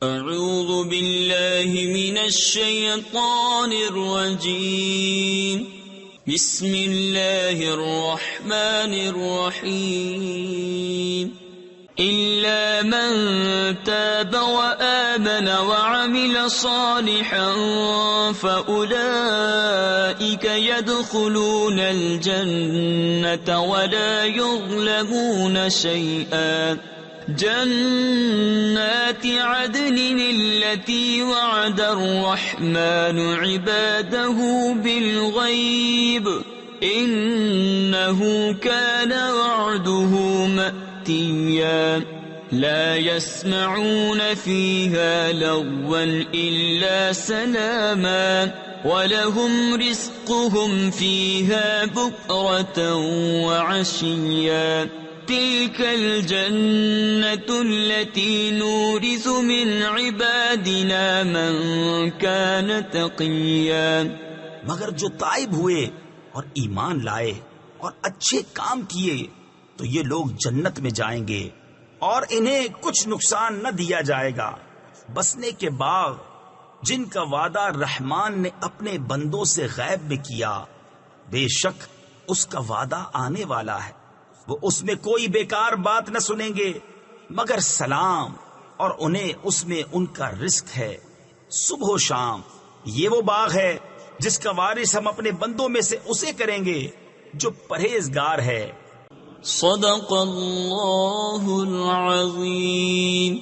اعوذ باللہ من الشیطان الرجیم بسم اللہ الرحمن الرحیم إلا من تاب وآمن وعمل صالحا فأولئك يدخلون الجنة ولا يظلمون شيئا جنات عدن التي وعد الرحمن عباده بالغيب إنه كان وعده مأتيا لا يسمعون فيها لغوا إلا سلاما ولهم رزقهم فيها بكرة وعشيا تلك الجنة التي نورث من عبادنا من كان تقيا. مگر جو تائب ہوئے اور ایمان لائے اور اچھے کام کیے تو یہ لوگ جنت میں جائیں گے اور انہیں کچھ نقصان نہ دیا جائے گا. بسنے کے باغ جن کا وعدہ رحمان نے اپنے بندوں سے غیب میں کیا، بے شک اس کا وعدہ آنے والا ہے. وہ اس میں کوئی بیکار بات نہ سنیں گے مگر سلام، اور انہیں اس میں ان کا رزق ہے صبح و شام. یہ وہ باغ ہے جس کا وارث ہم اپنے بندوں میں سے اسے کریں گے جو پرہیزگار ہے. صدق اللہ العظیم.